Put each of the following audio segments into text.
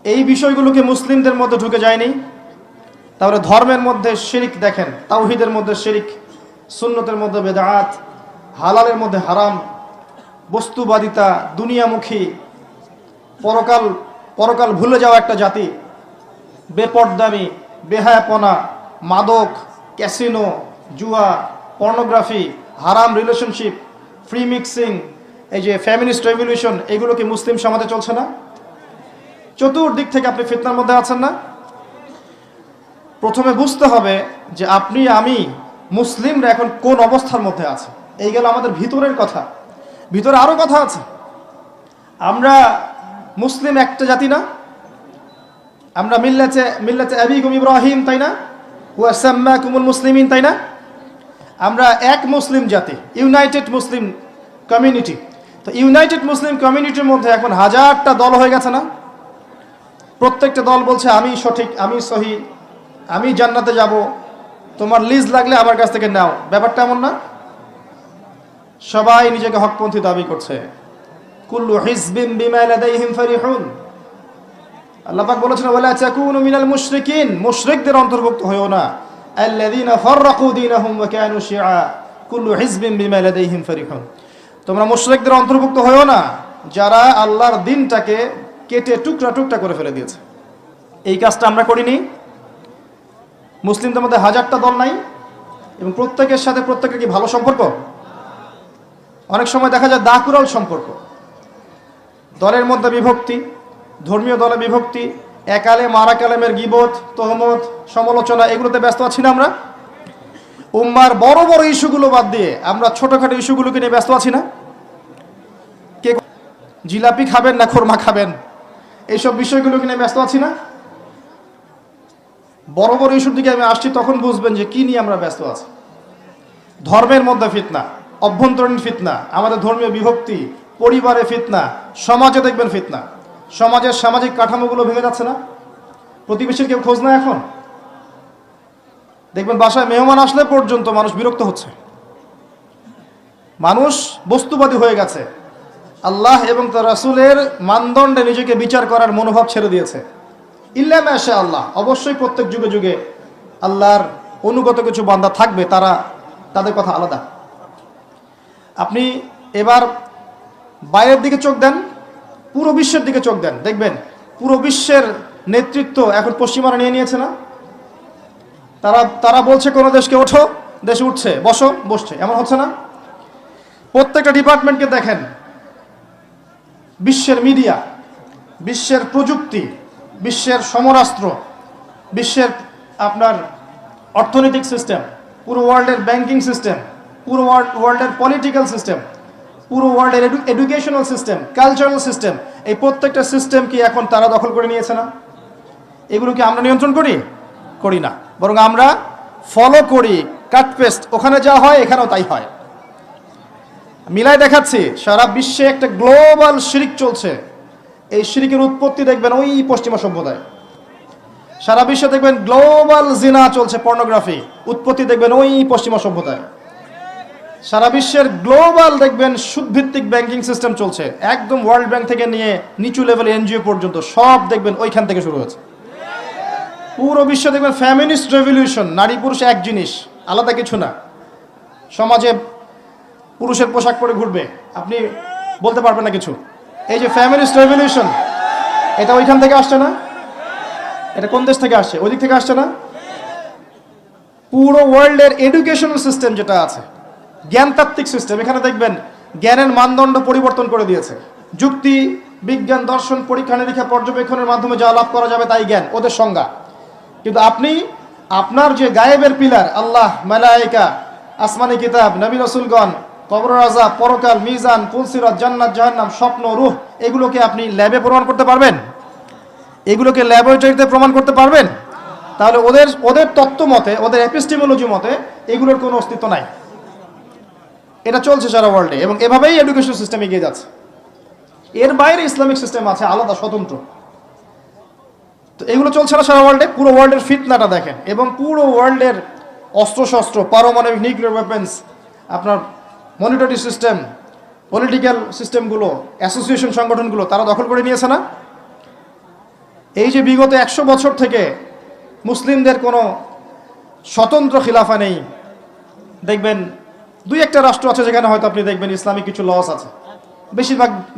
এই বিষয়গুলোকে মুসলিমদের মধ্যে ঢুকে যায়নি। তাহলে ধর্মের মধ্যে শিরিক দেখেন, তাওহীদের মধ্যে শিরিক, সুন্নতের মধ্যে বেদাত, হালালের মধ্যে হারাম, বস্তুবাদিতা, দুনিয়ামুখী, পরকাল ভুলে যাওয়া একটা জাতি, বেপরদামি, বেহায়াপনা, মাদক, ক্যাসিনো, জুয়া, পর্নোগ্রাফি, হারাম রিলেশনশিপ, ফ্রি মিক্সিং, এই যে ফ্যামিনিস্ট রেভলিউশন, এগুলো কি মুসলিম সমাজে চলছে না? চতুর্দিক থেকে আপনি ফিতনার মধ্যে আছেন না? প্রথমে বুঝতে হবে যে আপনি আমি মুসলিমরা এখন কোন অবস্থার মধ্যে আছে। এই গেল আমাদের ভিতরের কথা। ভিতরে আরো কথা আছে। আমরা মুসলিম একটা জাতি না? আমরা মিল্লাতে আবিকুম ইব্রাহিম, তাই না? ওয়া সাম্মাকুমুল মুসলিমিন, তাই না? আমরা এক মুসলিম জাতি, ইউনাইটেড মুসলিম কমিউনিটি। তো ইউনাইটেড মুসলিম কমিউনিটির মধ্যে এখন হাজারটা দল হয়ে গেছে না? প্রত্যেকটা দল বলছে আমি সঠিক, আমি সহি, আমি জান্নাতে যাব, তোমার লিজ লাগলে আমার কাছ থেকে নাও। ব্যাপারটা এমন না? সবাই নিজেকে হকপন্থী দাবি করছে। কুল্লু হিজবিন বিমা লাদাইহিম ফারিহুন। আল্লাহ পাক বলেছেন ওয়ালা তাকুনু মিনাল মুশরিকিন, মুশরিকদের অন্তর্ভুক্ত হয়ো না। আল্লাযীনা ফাররাকু দীনাহুম ওয়া কানু শিআ কুল্লু হিজবিন বিমা লাদাইহিম ফারিহুন। তোমরা মুশরিকদের অন্তর্ভুক্ত হয়ো না যারা আল্লাহর দ্বীনটাকে কেটে টুকরা টুকরা করে ফেলে দিয়েছে। এই কাজটা আমরা করিনি? মুসলিমদের মধ্যে হাজারটা দল নাই এবং প্রত্যেকের সাথে প্রত্যেকের কি ভালো সম্পর্ক? অনেক সময় দেখা যায় দাকুরাল সম্পর্ক, দলের মধ্যে বিভক্তি, ধর্মীয় দলে বিভক্তি, একালে মারা কালেমের গিবত, তহমত, সমালোচনা, এগুলোতে ব্যস্ত আছি না আমরা? উম্মার বড় বড় ইস্যুগুলো বাদ দিয়ে আমরা ছোটখাটো ইস্যুগুলোকে নিয়ে ব্যস্ত আছি না? কে জিলাপি খাবেন না খোরমা খাবেন, এইসব বিষয়গুলোকে নিয়ে ব্যস্ত আছি না? বড় বড় ইস্যুর দিকে আমি আসছি, তখন বুঝবেন যে কি নিয়ে আমরা ব্যস্ত আছি। ধর্মের মধ্যে ফিতনা, অভ্যন্তরীণ ফিতনা, আমাদের ধর্মীয় বিভক্তি, পরিবারে ফিতনা, সমাজে দেখবেন ফিতনা, সমাজের সামাজিক কাঠামোগুলো ভেঙে যাচ্ছে না? প্রতিবেশীর কেউ খোঁজ না এখন? দেখবেন বাসায় মেহমান আসলে পর্যন্ত মানুষ বিরক্ত হচ্ছে। মানুষ বস্তুবাদী হয়ে গেছে, আল্লাহ এবং তার রাসূলের মানদণ্ডে নিজেকে বিচার করার মনোভাব ছেড়ে দিয়েছে। ইল্লা মাশা আল্লাহ, অবশ্যই প্রত্যেক যুগে যুগে আল্লাহর অনুগত কিছু বান্দা থাকবে, তাদের কথা আলাদা। আপনি এবার বাইরের দিকে চোখ দেন, পুরো বিশ্বের দিকে চোখ দেন, দেখবেন পুরো বিশ্বের নেতৃত্ব এখন পশ্চিমারা নিয়ে নিয়েছে না? তারা বলছে কোন দেশকে ওঠো, দেশে উঠছে, বসো, বসছে, এমন হচ্ছে না? প্রত্যেকটা ডিপার্টমেন্টকে দেখেন, বিশ্বের মিডিয়া, বিশ্বের প্রযুক্তি, বিশ্বের সমরাস্ত্র, বিশ্বের আপনার অর্থনৈতিক সিস্টেম, পুরো ওয়ার্ল্ডের ব্যাংকিং সিস্টেম, পুরো ওয়ার্ল্ডের পলিটিক্যাল সিস্টেম, পুরো ওয়ার্ল্ডের এডুকেশনাল সিস্টেম, কালচারাল সিস্টেম, এই প্রত্যেকটা সিস্টেম কি এখন তারা দখল করে নিয়েছে না? এগুলো কি আমরা নিয়ন্ত্রণ করি না, বরং আমরা ফলো করি, কাট পেস্ট, ওখানে যা হয় এখানেও তাই হয়। মিলাই দেখাচ্ছি, সারা বিশ্বে একটা গ্লোবাল শিরিক চলছে। এই শিরিকের উৎপত্তি দেখবেন ওই পশ্চিমা সভ্যতায়। সারা বিশ্বে দেখবেন গ্লোবাল জিনা চলছে, পর্নোগ্রাফি, উৎপত্তি দেখবেন ওই পশ্চিমা সভ্যতায়। সারা বিশ্বের গ্লোবাল দেখবেন সুদভিত্তিক ব্যাংকিং সিস্টেম চলছে, একদম ওয়ার্ল্ড ব্যাংক থেকে নিয়ে নিচু লেভেল এনজিও পর্যন্ত সব দেখবেন ওইখান থেকে শুরু হয়েছে। পুরো বিশ্ব দেখবেন ফ্যামিনিস্ট রেভলিউশন, নারী পুরুষ এক জিনিস, আলাদা কিছু না। সমাজে পুরুষের পোশাক পরে ঘুরবে, আপনি বলতে পারবেন না কিছু। এই যে ফ্যামিনিস্ট রেভলিউশন, এটা ওইখান থেকে আসছে না? এটা কোন দেশ থেকে আসছে? ওই দিক থেকে আসছে না? পুরো ওয়ার্ল্ডের এডুকেশনাল সিস্টেম যেটা আছে, জ্ঞানতাত্ত্বিক সিস্টেম, এখানে দেখবেন জ্ঞানের মানদণ্ড পরিবর্তন করে দিয়েছে। যুক্তি, বিজ্ঞান, দর্শন, পরীক্ষা নিরীক্ষা, পর্যবেক্ষণের মাধ্যমে যা লাভ করা যাবে তাই জ্ঞান, ওদের সংজ্ঞা। কিন্তু আপনি আপনার যে গায়েবের পিলার, আল্লাহ, মালায়েকা, আসমানি কিতাব, নবী রাসূলগণ, কবর আযাব, পরকাল, মিজান, ফুলসিরাত, জান্নাত, জাহান্নাম, স্বপ্ন, রূহ, এগুলোকে আপনি ল্যাবে প্রমাণ করতে পারবেন? এগুলোকে ল্যাবরেটরিতে প্রমাণ করতে পারবেন? তাহলে ওদের তত্ত্ব মতে, ওদের এপিস্টিমোলজি মতে এগুলোর কোনো অস্তিত্ব নাই। এটা চলছে সারা ওয়ার্ল্ডে এবং এভাবেই এডুকেশন সিস্টেম এগিয়ে যাচ্ছে। এর বাইরে ইসলামিক সিস্টেম আছে আলাদা, স্বতন্ত্র। তো এগুলো চলছে না সারা ওয়ার্ল্ডে? পুরো ওয়ার্ল্ডের ফিতনাটা দেখেন, এবং পুরো ওয়ার্ল্ডের অস্ত্রশস্ত্র, পারমাণবিক নিউক্লিয়ার ওয়েপন্স, আপনার মনিটরি সিস্টেম, পলিটিক্যাল সিস্টেমগুলো, অ্যাসোসিয়েশন সংগঠনগুলো তারা দখল করে নিয়েছে না? এই যে বিগত 100 বছর থেকে মুসলিমদের কোনো স্বতন্ত্র খিলাফা নেই, দেখবেন দুই একটা রাষ্ট্র আছে যেখানে হয়তো আপনি দেখবেন ইসলামিক কিছু লস আছে,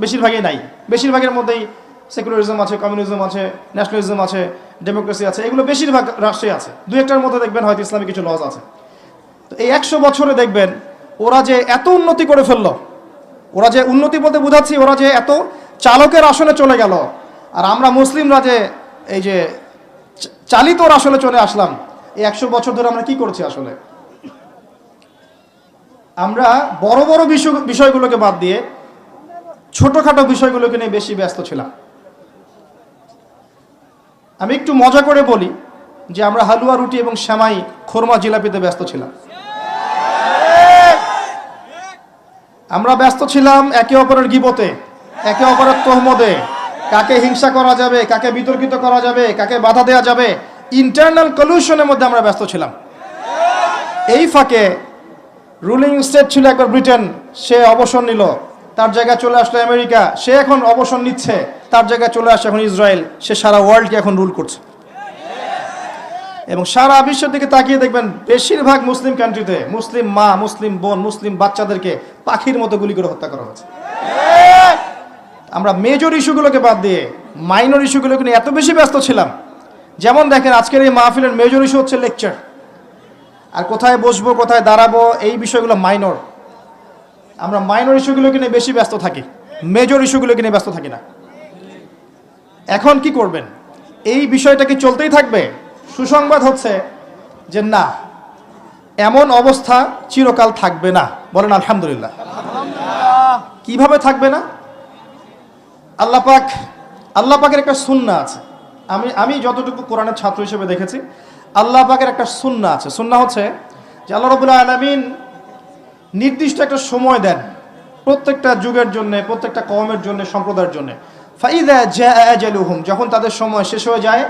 বেশিরভাগই নাই। বেশিরভাগের মধ্যেই সেকুলারিজম আছে, কমিউনিজম আছে, ন্যাশনালিজম আছে, ডেমোক্রেসি আছে, এগুলো বেশিরভাগ রাষ্ট্রে আছে। দুই একটার মধ্যে দেখবেন হয়তো ইসলামিক কিছু লস আছে। তো এই 100 বছরে দেখবেন ওরা যে এত উন্নতি করে ফেললো, ওরা যে উন্নতি বলতে বোঝাচ্ছি, ওরা যে এত চালকের আসনে চলে গেল, আর আমরা মুসলিমরা যে এই যে চালিতর আসনে চলে আসলাম। এই 100 বছর ধরে আমরা কি করছি আসলে? আমরা বড় বড় বিষয়গুলোকে বাদ দিয়ে ছোটখাটো বিষয়গুলোকে নিয়ে বেশি ব্যস্ত ছিলাম। আমি একটু মজা করে বলি যে আমরা হালুয়া, রুটি এবং সেমাই, খোরমা, জিলাপিতে ব্যস্ত ছিলাম। আমরা ব্যস্ত ছিলাম একে অপরের গীবতে, একে অপরের তহমদে, কাকে হিংসা করা যাবে, কাকে বিতর্কিত করা যাবে, কাকে বাধা দেওয়া যাবে, ইন্টারনাল কলিউশনের মধ্যে আমরা ব্যস্ত ছিলাম। এই ফাঁকে রুলিং স্টেট ছিল একবার ব্রিটেন, সে অবসর নিল, তার জায়গায় চলে আসলো আমেরিকা, সে এখন অবসর নিচ্ছে, তার জায়গায় চলে আসে এখন ইসরায়েল, সে সারা ওয়ার্ল্ডকে এখন রুল করছে। এবং সারা বিশ্বের দিকে তাকিয়ে দেখবেন বেশিরভাগ মুসলিম কান্ট্রিতে মুসলিম মা, মুসলিম বোন, মুসলিম বাচ্চাদেরকে পাখির মতো গুলি করে হত্যা করা হচ্ছে। আমরা মেজর ইস্যুগুলোকে বাদ দিয়ে মাইনর ইস্যুগুলোকে নিয়ে এত বেশি ব্যস্ত ছিলাম। যেমন দেখেন আজকের এই মাহফিলের মেজর ইস্যু হচ্ছে লেকচার, আর কোথায় বসবো, কোথায় দাঁড়াবো, এই বিষয়গুলো মাইনর। আমরা মাইনর ইস্যুগুলোকে নিয়ে বেশি ব্যস্ত থাকি, মেজর ইস্যুগুলোকে নিয়ে ব্যস্ত থাকি না। এখন কি করবেন? এই বিষয়টা কি চলতেই থাকবে? সুসংবাদ হচ্ছে যে না, এমন অবস্থা চিরকাল থাকবে না। বলেন আলহামদুলিল্লাহ। কিভাবে থাকবে না? আল্লাহ পাকের একটা সুন্নাহ আছে। আমি যতটুকু কোরআনের ছাত্র হিসেবে দেখেছি, আল্লাহ পাকের একটা সুন্নাহ আছে। সুন্নাহ হচ্ছে যে আল্লাহ রাব্বুল আলামিন নির্দিষ্ট একটা সময় দেন প্রত্যেকটা যুগের জন্য, প্রত্যেকটা কওমের জন্য, সম্প্রদায়ের জন্য। ফাইযা জাআ আজালুহুম, যখন তাদের সময় শেষ হয়ে যায়,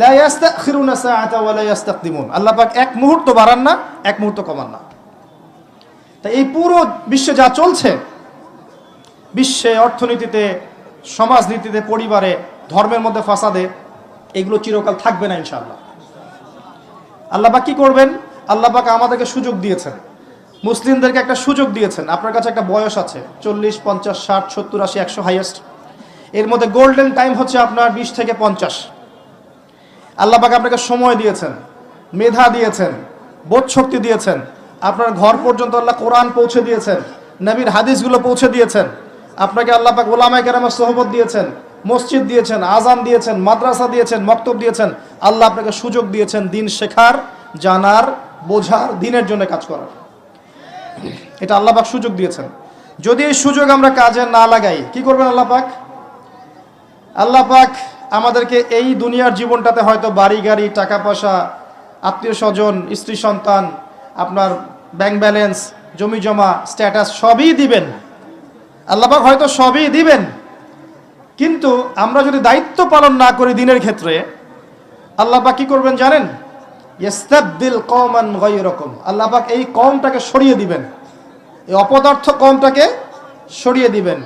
লা ইস্তাখিরুনা সাআতা ওয়া লা ইস্তাকদিমুন, আল্লাহ পাক এক মুহূর্ত বাড়ান না, এক মুহূর্ত কমান না। তাই এই পুরো বিশ্বে যা চলছে, বিশ্বে অর্থনীতিতে, সমাজনীতিতে, পরিবারে, ধর্মের মধ্যে ফাসাদে, এগুলো চিরকাল থাকবে না ইনশাআল্লাহ। আল্লাহ পাক কি করবেন? আল্লাহ পাক আমাদেরকে সুযোগ দিয়েছেন, মুসলিমদেরকে একটা সুযোগ দিয়েছেন। আপনার কাছে একটা বয়স আছে 40, 50, 60, 70, 80, 100 হাইয়েস্ট। এর মধ্যে গোল্ডেন টাইম হচ্ছে আপনার 20 থেকে 50। আল্লাহ পাক আপনাকে সময় দিয়েছেন, মেধা দিয়েছেন, বোধ শক্তি দিয়েছেন, আপনার ঘর পর্যন্ত আল্লাহ কোরআন পৌঁছে দিয়েছেন, নবীর হাদিসগুলো পৌঁছে দিয়েছেন। আপনাকে আল্লাহ পাক উলামায়ে কেরামের সোহবত দিয়েছেন, মসজিদ দিয়েছেন, আজান দিয়েছেন, মাদ্রাসা দিয়েছেন, মক্তব দিয়েছেন। আল্লাহ আপনাকে সুযোগ দিয়েছেন দিন শেখার, জানার, বোঝার, দিনের জন্য কাজ করার। এটা আল্লাহ পাক সুযোগ দিয়েছেন। যদি এই সুযোগ আমরা কাজে না লাগাই, কি করবেন আল্লাহ পাক? আল্লাহ পাক আমাদেরকে এই দুনিয়ার জীবনটাতে হয়তো বাড়ি গাড়ি, টাকা পয়সা, আত্মীয় স্বজন, স্ত্রী সন্তান, আপনার ব্যাংক ব্যালেন্স, জমি জমা, স্ট্যাটাস সবই দিবেন। আল্লাহ পাক হয়তো সবই দিবেন, কিন্তু আমরা যদি দায়িত্ব পালন না করি দিনের ক্ষেত্রে, আল্লাহ পাক কি করবেন জানেন? ইস্তাবদিল কওমান গায়রাকুম, আল্লাহ পাক এই কওমটাকে সরিয়ে দিবেন, এই অপদার্থ কওমটাকে সরিয়ে দিবেন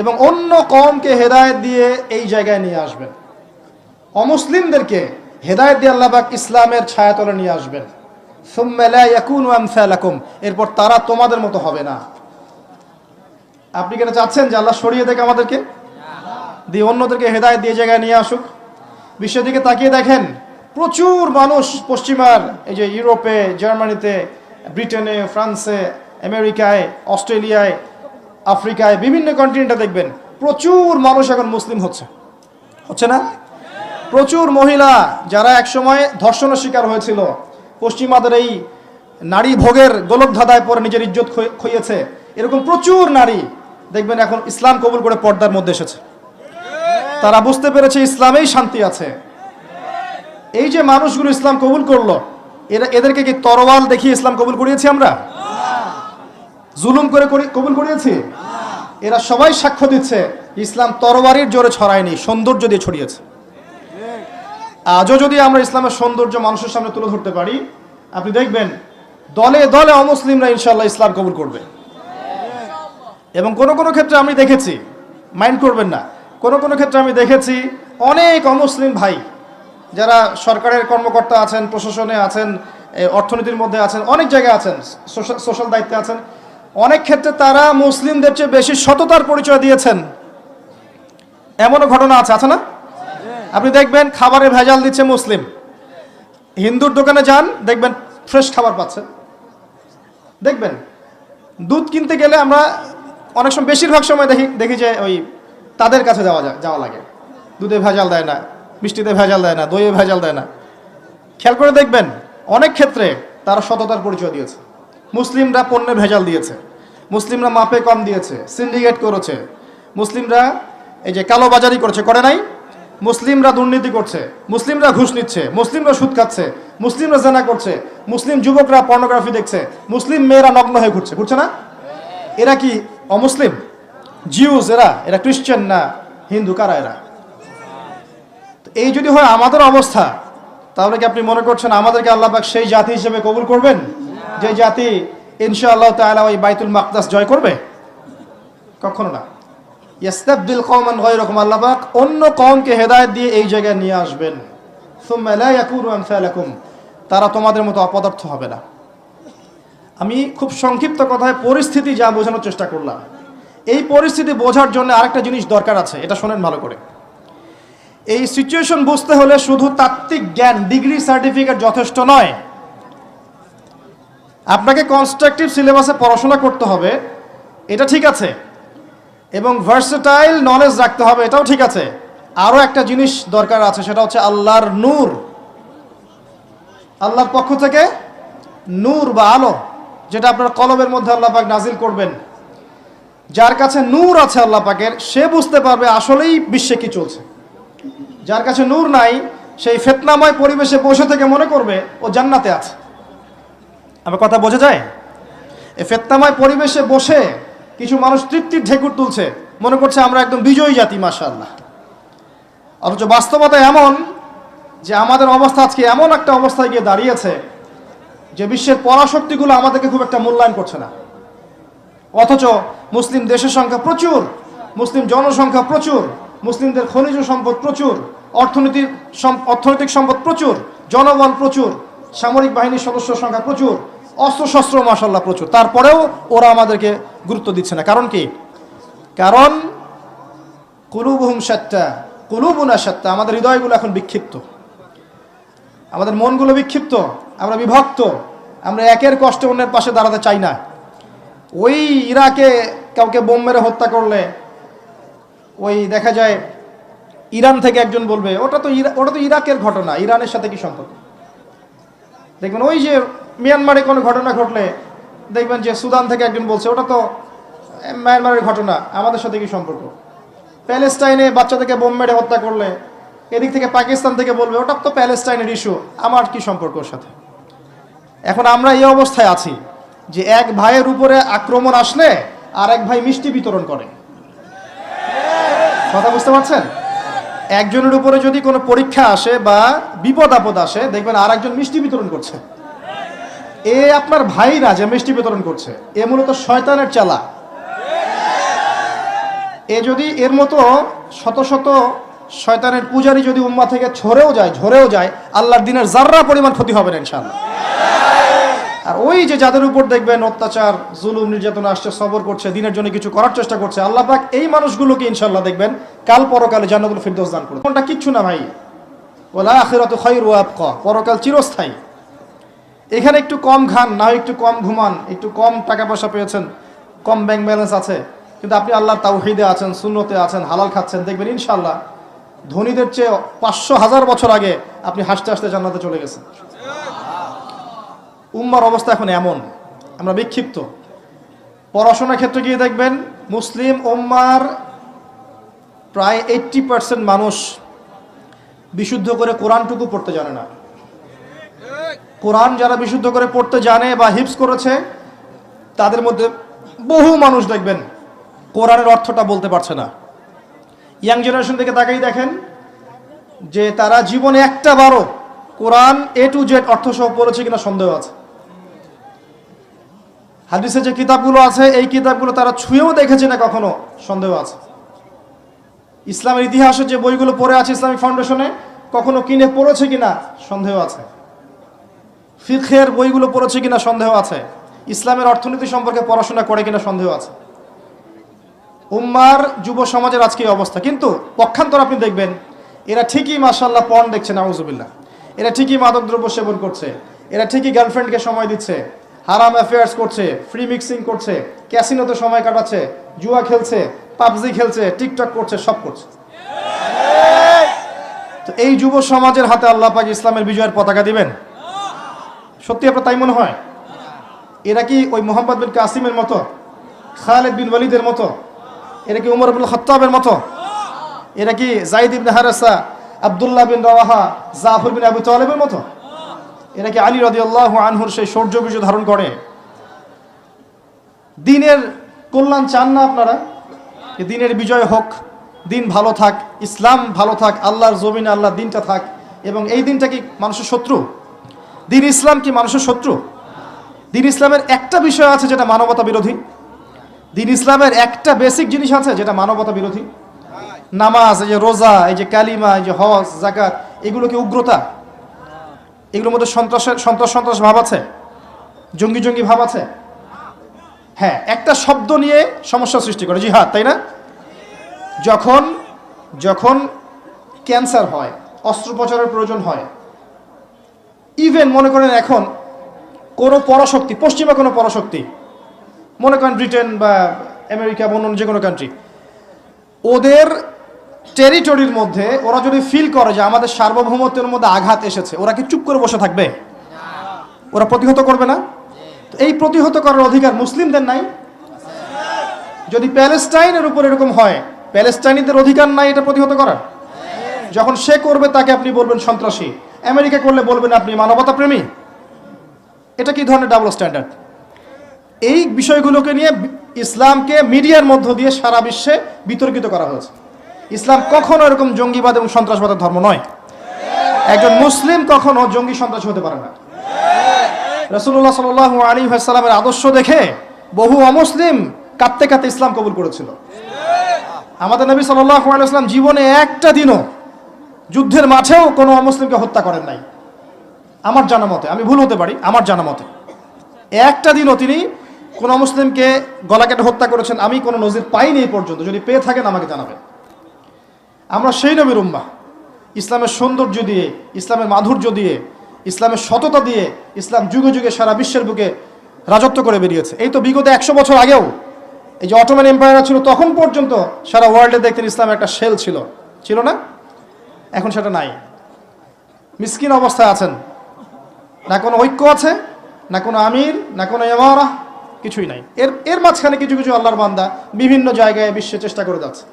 এবং অন্য কওমকে হেদায়েত দিয়ে এই জায়গায় নিয়ে আসবেন। অমুসলিমদেরকে হেদায়েত দিয়ে আল্লাহ পাক ইসলামের ছায়াতলে নিয়ে আসবেন। সুম্মা লা ইয়াকুনু আমসালাকুম, এরপর তারা তোমাদের মতো হবে না। আপনি কেন চাচ্ছেন যে আল্লাহ সরিয়ে দেখ আমাদেরকে, দিয়ে অন্যদেরকে হেদায়েত দিয়ে জায়গায় নিয়ে আসুক? বিশ্বের দিকে তাকিয়ে দেখেন, প্রচুর মানুষ পশ্চিমার এই যে ইউরোপে, জার্মানিতে, ব্রিটেনে, ফ্রান্সে, আমেরিকায়, অস্ট্রেলিয়ায়, আফ্রিকায়, বিভিন্ন কন্টিনেন্টে দেখবেন প্রচুর মানুষ এখন মুসলিম হচ্ছে না? প্রচুর মহিলা যারা একসময় ধর্ষণের শিকার হয়েছিল, পশ্চিমাদের এই নারী ভোগের গোলক ধাঁধায় পরে নিজের ইজ্জত খইয়েছে, এরকম প্রচুর নারী দেখবেন এখন ইসলাম কবুল করে পর্দার মধ্যে এসেছে। তারা বুঝতে পেরেছে ইসলামেই শান্তি আছে। এই যে মানুষগুলো ইসলাম কবুল করলো, এদেরকে কি তরোয়াল দেখিয়ে ইসলাম কবুল করিয়েছি আমরা? জুলুম করে কবুল করিয়েছি? এরা সবাই সাক্ষ্য দিচ্ছে ইসলাম তরবারির জোরে ছড়ায়নি, সৌন্দর্য দিয়ে ছড়িয়েছে। আজও যদি আমরা ইসলামের সৌন্দর্য মানুষের সামনে তুলে ধরতে পারি, আপনি দেখবেন দলে দলে অমুসলিমরা ইনশাআল্লাহ ইসলাম কবুল করবে। এবং কোন কোন ক্ষেত্রে আমি দেখেছি, মাইন্ড করবেন না, কোন কোন ক্ষেত্রে আমি দেখেছি অনেক অমুসলিম ভাই যারা সরকারের কর্মকর্তা আছেন, প্রশাসনে আছেন, অর্থনীতির মধ্যে আছেন, অনেক জায়গায় আছেন, সোশ্যাল দায়িত্বে আছেন, অনেক ক্ষেত্রে তারা মুসলিমদের চেয়ে বেশি সততার পরিচয় দিয়েছেন। এমনও ঘটনা আছে না? আপনি দেখবেন খাবারে ভেজাল দিচ্ছে মুসলিম, হিন্দুর দোকানে যান দেখবেন ফ্রেশ খাবার পাচ্ছেন। দেখবেন দুধ কিনতে গেলে আমরা অনেক সময়, বেশিরভাগ সময় দেখি যে ওই তাদের কাছে যাওয়া লাগে। দুধে ভেজাল দেয় না, মিষ্টিতে ভেজাল দেয় না, দইয়ে ভেজাল দেয় না। খেয়াল করে দেখবেন অনেক ক্ষেত্রে তারা সততার পরিচয় দিয়েছে। মুসলিমরা পণ্যে ভেজাল দিয়েছে, মুসলিমরা মাপে কম দিয়েছে, সিন্ডিকেট করেছে, মুসলিমরা এই যে কালোবাজারি করেছে, করে নাই? মুসলিমরা দুর্নীতি করছে, মুসলিমরা ঘুষ নিচ্ছে, মুসলিমরা সুদ খাচ্ছে, মুসলিমরা জেনা করছে, মুসলিম যুবকরা পর্নোগ্রাফি দেখছে, মুসলিম মেয়েরা নগ্ন হয়ে ঘুরছে না? এরা কি অমুসলিম? জিউস এরা খ্রিস্টান না হিন্দু? কারা এরা? এই যদি হয় আমাদের অবস্থা, তাহলে কি আপনি মনে করছেন আমাদেরকে আল্লাহ পাক সেই জাতি হিসেবে কবুল করবেন যে জাতি ইনশাআল্লাহ তাআলা ওই বাইতুল মাকদাস জয় করবে? কখনো না। ইয়াস্তাবদিল কওমান গায়রাকুম, আল্লাহ পাক অন্য কওমকে হেদায়েত দিয়ে এই জায়গায় নিয়ে আসবেন। সুম্মা লা ইয়াকুনু আমসালাকুম, তারা তোমাদের মতো অপদার্থ হবে না। আমি খুব সংক্ষিপ্ত কথায় পরিস্থিতি যা বোঝানোর চেষ্টা করলাম, এই পরিস্থিতি বোঝার জন্য আরেকটা জিনিস দরকার আছে, এটা শোনেন ভালো করে। এই সিচুয়েশন বুঝতে হলে শুধু তাত্ত্বিক জ্ঞান, ডিগ্রি সার্টিফিকেট যথেষ্ট নয়। আপনাকে কনস্ট্রাকটিভ সিলেবাসে পড়াশোনা করতে হবে, এটা ঠিক আছে, এবং ভার্সেটাইল নলেজ রাখতে হবে, এটাও ঠিক আছে। আরও একটা জিনিস দরকার আছে, সেটা হচ্ছে আল্লাহর নূর, আল্লাহর পক্ষ থেকে নূর বা আলো, যেটা আপনার কলবের মধ্যে আল্লাহ পাক নাজিল করবেন। যার কাছে নূর আছে আল্লাহ পাকের, সে বুঝতে পারবে আসলেই বিশ্বে কি চলছে। যার কাছে নূর নাই, সেই ফিতনাময় পরিবেশে বসে থেকে মনে করবে ও জান্নাতে আছে। আমার কথা বোঝা যায়? এই ফিতনাময় পরিবেশে বসে কিছু মানুষ তৃপ্তির ঢেকুর তুলছে, মনে করছে আমরা একদম বিজয়ী জাতি, মাশাআল্লাহ। অথচ বাস্তবতা এমন যে আমাদের অবস্থা আজকে এমন একটা অবস্থায় গিয়ে দাঁড়িয়েছে যে বিশ্বের পরাশক্তিগুলো আমাদেরকে খুব একটা মূল্যায়ন করছে না। অথচ মুসলিম দেশের সংখ্যা প্রচুর, মুসলিম জনসংখ্যা প্রচুর, মুসলিমদের খনিজ সম্পদ প্রচুর, অর্থনৈতিক সম্পদ প্রচুর, জনবল প্রচুর, সামরিক বাহিনীর সদস্য সংখ্যা প্রচুর, অস্ত্রশস্ত্র মাশাআল্লাহ প্রচুর। তারপরেও ওরা আমাদেরকে গুরুত্ব দিচ্ছে না। কারণ কি? কারণ কুলুবুহুম শাত্তা কুলুবুনা শাত্তা, আমাদের হৃদয়গুলো এখন বিক্ষিপ্ত, আমাদের মনগুলো বিক্ষিপ্ত, আমরা বিভক্ত, আমরা একের কষ্টে অন্যের পাশে দাঁড়াতে চাই না। ওই ইরাকে কাউকে বোম মেরে হত্যা করলে ওই দেখা যায় ইরান থেকে একজন বলবে ওটা তো ইরাকের ঘটনা, ইরানের সাথে কি সম্পর্ক? দেখবেন ওই যে মিয়ানমারে কোনো ঘটনা ঘটলে দেখবেন যে সুদান থেকে একজন বলছে ওটা তো মিয়ানমারের ঘটনা, আমাদের সাথে কি সম্পর্ক? প্যালেস্টাইনে বাচ্চাদেরকে বোম মেরে হত্যা করলে এদিক থেকে পাকিস্তান থেকে বলবে ওটা তো প্যালেস্টাইনের ইস্যু, আমার কি সম্পর্ক ওর সাথে? এখন আমরা এই অবস্থায় আছি যে এক ভাইয়ের উপরে আক্রমণ আসলে আর এক ভাই মিষ্টি বিতরণ করে। কথা বুঝতে পারছেন? একজনের উপরে যদি কোনো পরীক্ষা আসে বা বিপদ আপদ আসে, দেখবেন আর একজন মিষ্টি বিতরণ করছে। এ আপনার ভাই না যে মিষ্টি বিতরণ করছে, এ মূলত শয়তানের চালা। এ যদি এর মতো শত শত শয়তানের পূজারী যদি উম্মাহ থেকে ঝরেও যায়, আল্লাহর দিনের জাররা পরিমাণ ক্ষতি হবে না ইনশাআল্লাহ। আর ওই যে যাদের উপর দেখবেন অত্যাচার, জুলুম, নির্যাতন আসছে, সবর করছে, দিনের জন্য কিছু করার চেষ্টা করছে, আল্লাহ পাক এই মানুষগুলোকে ইনশাআল্লাহ দেখবেন কাল পরকালে জান্নাতুল ফিরদৌস দান করবে। কোনটা কিচ্ছু না ভাই, ওয়াল আখিরাতু খায়রু ওয়া আবকা, পরকাল চিরস্থায়ী। এখানে একটু কম খান, না একটু কম ঘুমান, একটু কম টাকা পয়সা পেয়েছেন, কম ব্যাংক ব্যালেন্স আছে, কিন্তু আপনি আল্লাহর তাওহীদে আছেন, সুন্নতে আছেন, হালাল খাচ্ছেন, দেখবেন ইনশাআল্লাহ ধনীদের চেয়ে 500,000 বছর আগে আপনি হাসতে হাসতে জান্নাতে চলে গেছেন। উম্মার অবস্থা এখন এমন, আমরা বিক্ষিপ্ত। পড়াশোনার ক্ষেত্রে গিয়ে দেখবেন মুসলিম উম্মার প্রায় 80% মানুষ বিশুদ্ধ করে কোরআনটুকু পড়তে জানে না। কোরআন যারা বিশুদ্ধ করে পড়তে জানে বা হিফজ করেছে, তাদের মধ্যে বহু মানুষ দেখবেন কোরআনের অর্থটা বলতে পারছে না। ইয়াং জেনারেশন থেকে তাকাই দেখেন যে তারা জীবনে একটা বারও কোরআন A to Z অর্থ সহ পড়েছে কিনা সন্দেহ আছে। হাদিসে যে কিতাবগুলো আছে, এই কিতাবগুলো তারা ছুঁয়েও দেখেছে না কখনো, সন্দেহ আছে। ইসলামের ইতিহাসের যে বইগুলো পড়ে আছে ইসলামিক ফাউন্ডেশনে কখনো কিনে পড়েছে কিনা সন্দেহ আছে। ফিকহের বইগুলো পড়েছে কিনা সন্দেহ আছে। ইসলামের অর্থনীতি সম্পর্কে পড়াশোনা করে কিনা সন্দেহ আছে। উম্মার যুব সমাজের আজকে এই অবস্থা। কিন্তু পক্ষান্তর আপনি দেখবেন এরা ঠিকই মাশাআল্লাহ পর্ন দেখছে, নাউজুবিল্লাহ, এরা ঠিকই মাদকদ্রব্য সেবন করছে, এরা ঠিকই গার্লফ্রেন্ডকে সময় দিচ্ছে, হারাম অ্যাফেয়ার্স করছে, ফ্রি মিক্সিং করছে, ক্যাসিনোতে সময় কাটাচ্ছে, জুয়া খেলছে, পাবজি খেলছে, টিকটক করছে, সব করছে। তো এই যুব সমাজের হাতে আল্লাহ পাক ইসলামের বিজয়ের পতাকা দিবেন? সত্যি আপনার তাই মনে হয়? এরা কি ওই মোহাম্মদ বিন কাসিমের মতো, খালিদ বিন ওয়ালিদের মতো, এরা কি উমর ইবনে খাত্তাবের মতো, এরা কি যায়েদ ইবনে হারেসা, আব্দুল্লাহ বিন রাওয়াহা, জাফর বিন আবু তালেবের মতো? এরা কি আলী রাদিয়াল্লাহু আনহুর সেই শৌর্য বিজয় ধারণ করে? দিনের কল্যাণ চান না আপনারা? দিনের বিজয় হোক, দিন ভালো থাক, ইসলাম ভালো থাক, আল্লাহর জমিনে আল্লাহর দিনটা থাক। এবং এই দিনটা কি মানুষের শত্রু? দিন ইসলাম কি মানুষের শত্রু? দিন ইসলামের একটা বিষয় আছে যেটা মানবতা বিরোধী। দিন ইসলামের একটা বেসিক জিনিস আছে যেটা মানবতা বিরোধী। নামাজ, এই যে রোজা, এই যে কালিমা, এই যে হজ, যাকাত, এগুলো কি উগ্রতা? এগুলোর মধ্যে সন্ত্রাস ভাব আছে, জঙ্গি ভাব আছে। হ্যাঁ, একটা শব্দ নিয়ে সমস্যা সৃষ্টি করে, জিহাদ, তাই না? যখন ক্যান্সার হয়, অস্ত্রোপচারের প্রয়োজন হয়, ইভেন মনে করেন এখন কোনো পরাশক্তি, পশ্চিমা কোনো পরাশক্তি, মনে করেন ব্রিটেন বা আমেরিকা বা অন্য যে কোনো কান্ট্রি, ওদের টেরিটরির মধ্যে ওরা যদি ফিল করে যে আমাদের সার্বভৌমত্বের মধ্যে আঘাত এসেছে, ওরা কি চুপ করে বসে থাকবে? ওরা প্রতিহত করবে না? এই প্রতিহত করার অধিকার মুসলিমদের নাই? যদি প্যালেস্টাইনের উপর এরকম হয়, প্যালেস্টাইনিদের অধিকার নাই এটা প্রতিহত করার? যখন সে করবে তাকে আপনি বলবেন সন্ত্রাসী, আমেরিকা করলে বলবেন আপনি মানবতা প্রেমী। এটা কি ধরনের ডাবল স্ট্যান্ডার্ড? এই বিষয়গুলোকে নিয়ে ইসলামকে মিডিয়ার মধ্য দিয়ে সারা বিশ্বে বিতর্কিত করা হয়েছে। ইসলাম কখনো এরকম জঙ্গিবাদ এবং সন্ত্রাসবাদের ধর্ম নয়। একজন মুসলিম কখনো জঙ্গি সন্ত্রাসী হতে পারে না। রাসূলুল্লাহ সাল্লাল্লাহু আলাইহি ওয়াসাল্লামের আদর্শ দেখে বহু অমুসলিম কাঁদতে কাঁদতে ইসলাম কবুল করেছিল। আমাদের নবী সাল্লাল্লাহু আলাইহি ওয়াসাল্লাম জীবনে একটা দিনও যুদ্ধের মাঠেও কোনো অমুসলিমকে হত্যা করেন নাই আমার জানা মতে। আমি ভুল হতে পারি, আমার জানা মতে একটা দিনও তিনি কোন মুসলিমকে গলা কেটে হত্যা করেছেন আমি কোনো নজির পাইনি এই পর্যন্ত। যদি পেয়ে থাকেন আমাকে জানাবেন। আমরা সেই নবীর উম্মাহ, ইসলামের সৌন্দর্য দিয়ে, ইসলামের মাধুর্য দিয়ে, ইসলামের সততা দিয়ে ইসলাম যুগে যুগে সারা বিশ্বের বুকে রাজত্ব করে বেরিয়েছে। এই তো বিগত 100 বছর আগেও এই যে অটোমান এম্পায়ার ছিল, তখন পর্যন্ত সারা ওয়ার্ল্ডে দেখতেন ইসলাম একটা শেল ছিল না? এখন সেটা নাই। মিসকিন অবস্থায় আছেন, না কোনো ঐক্য আছে, না কোনো আমির, না কোনো ইমারা, কিছুই নাই। এর মাঝখানে কিছু কিছু আল্লাহর বান্দা বিভিন্ন জায়গায় বিশ্বে চেষ্টা করে যাচ্ছে,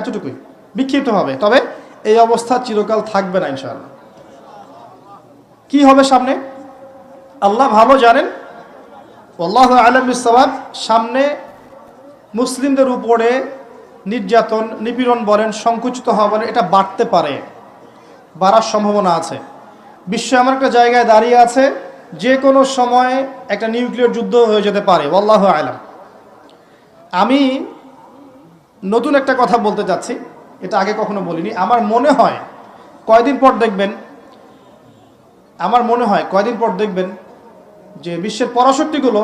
এতটুকুই, বিক্ষিপ্তভাবে। তবে এই অবস্থা চিরকাল থাকবে না ইনশাআল্লাহ। কি হবে সামনে আল্লাহ ভালো জানেন। আল্লাহু আ'লাম বিস-সাওয়াব। সামনে মুসলিমদের উপরে নির্যাতন, নিপীড়ন বলেন, সংকুচিত হওয়া বলেন, এটা বাড়তে পারে, বাড়ার সম্ভাবনা আছে। বিশ্ব এমন একটা জায়গায় দাঁড়িয়ে আছে যে কোনো সময় একটা নিউক্লিয়ার যুদ্ধ হয়ে যেতে পারে, আল্লাহু আ'লাম। আমি নতুন একটা কথা বলতে চাচ্ছি, এটা আগে কখনো বলিনি। আমার মনে হয় কয়দিন পর দেখবেন যে বিশ্বের পরাশক্তিগুলো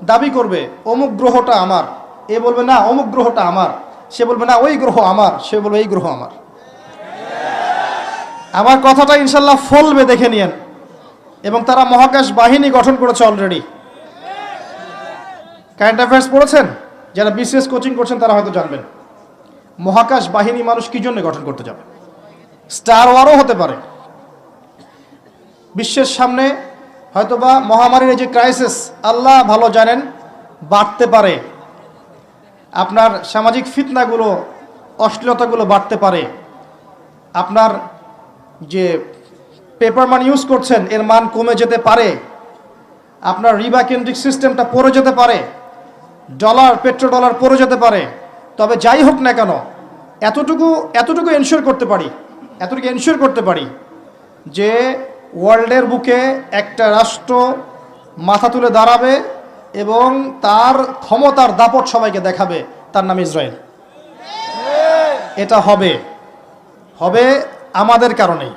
দাবি করবে অমুক গ্রহটা আমার, এ বলবে না অমুক গ্রহটা আমার, সে বলবে না ওই গ্রহ আমার, সে বলবে এই গ্রহ আমার। আমার কথাটা ইনশাল্লাহ ফলবে, দেখে নিয়েন। এবং তারা মহাকাশ বাহিনী গঠন করেছে অলরেডি। কারেন্ট অ্যাফেয়ার্স পড়েছেন? যারা বিসিএস কোচিং করছেন তারা হয়তো জানবেন মহাকাশ বাহিনী মানুষ কি জন্য গঠন করতে যাবে। স্টার ওয়ারও হতে পারে। বিশ্বের সামনে হয়তোবা মহামারীর এই যে ক্রাইসিস, আল্লাহ ভালো জানেন, বাড়তে পারে। আপনার সামাজিক ফিতনাগুলো, অশ্লীলতাগুলো বাড়তে পারে। আপনার যে পেপার মানি ইউজ করছেন এর মান কমে যেতে পারে। আপনার রিবা কেন্দ্রিক সিস্টেমটা পড়ে যেতে পারে। পেট্রোডলার পড়ে যেতে পারে। তবে যাই হোক না কেন, এতটুকু এনশিওর করতে পারি যে ওয়ার্ল্ডের বুকে একটা রাষ্ট্র মাথা তুলে দাঁড়াবে এবং তার ক্ষমতার দাপট সবাইকে দেখাবে, তার নাম ইসরায়েল। এটা হবে। হবে আমাদের কারণেই,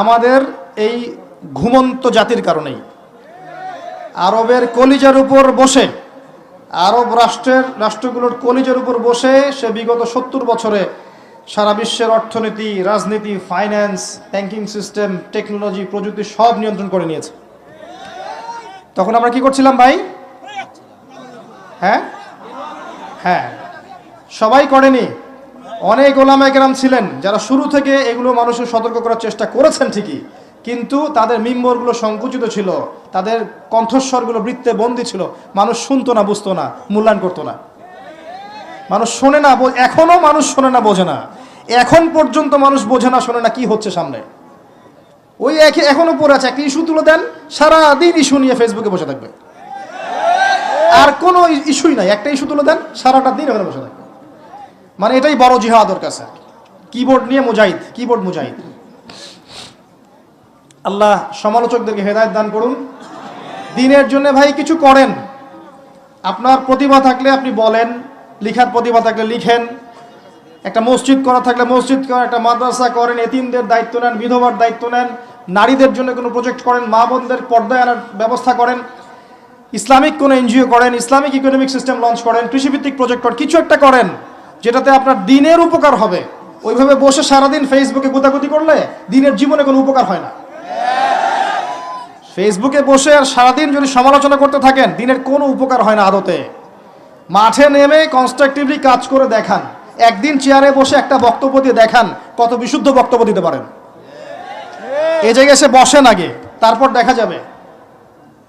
আমাদের এই ঘুমন্ত জাতির কারণেই। আরবের কলিজার উপর বসে, আরব রাষ্ট্রগুলোর কলিজার উপর বসে সে বিগত 70 বছরে সারা বিশ্বের অর্থনীতি, রাজনীতি, ফাইন্যান্স, ব্যাংকিং সিস্টেম, টেকনোলজি, প্রযুক্তি সব নিয়ন্ত্রণ করে নিয়েছে। তখন আমরা কি করছিলাম ভাই? হ্যাঁ হ্যাঁ, সবাই করেনি। অনেক ওলামায়ে কেরাম ছিলেন যারা শুরু থেকে এগুলো মানুষের সতর্ক করার চেষ্টা করেছেন ঠিকই, কিন্তু তাদের মিম্বরগুলো সংকুচিত ছিল, তাদের কণ্ঠস্বরগুলো বৃত্তে বন্দী ছিল। মানুষ শুনতো না, বুঝতো না, মূল্যায়ন করতো না। মানুষ শোনে না, এখনো মানুষ শোনে না, বোঝে না। এখন পর্যন্ত মানুষ বোঝে না, শোনে না কি হচ্ছে সামনে। ওই এখনো পড়ে আছে, একটা ইস্যু তুলে দেন, সারাদিন ইস্যু নিয়ে ফেসবুকে বসে থাকবে। আর কোনো ইস্যুই নাই, একটা ইস্যু তুলে দেন, সারাটা দিন ওখানে বসে থাকবে। মানে এটাই বড় জিহাদ ওর কাছে। কিবোর্ড নিয়ে মুজাহিদ, কিবোর্ড মুজাহিদ। আল্লাহ সমালোচকদেরকে হেদায়েত দান করুন। দিনের জন্য ভাই কিছু করেন। আপনার প্রতিভা থাকলে আপনি বলেন, লিখার প্রতিভা থাকলে লিখেন, একটা মসজিদ করা থাকলে মসজিদ করেন, একটা মাদ্রাসা করেন, এতিমদের দায়িত্ব নেন, বিধবার দায়িত্ব নেন, নারীদের জন্য কোনো প্রজেক্ট করেন, মা বোনদের পর্দায় আনার ব্যবস্থা করেন, ইসলামিক কোনো এনজিও করেন, ইসলামিক ইকোনমিক সিস্টেম লঞ্চ করেন, কৃষিভিত্তিক প্রজেক্ট করেন, কিছু একটা করেন যেটাতে আপনার দিনের উপকার হবে। ওইভাবে বসে সারাদিন ফেসবুকে গুতাগুতি করলে দিনের জীবনে কোনো উপকার হয় না। ফেসবুকে বসে আর সারাদিন যদি সমালোচনা করতে থাকেন, দিনের কোনো উপকার হয় না আদতে। মাঠে নেমে কনস্ট্রাকটিভলি কাজ করে দেখান, একদিন চেয়ারে বসে একটা বক্তব্য দিয়ে দেখান কত বিশুদ্ধ বক্তব্য দিতে পারেন। এই জায়গায় এসে বসেন আগে, তারপর দেখা যাবে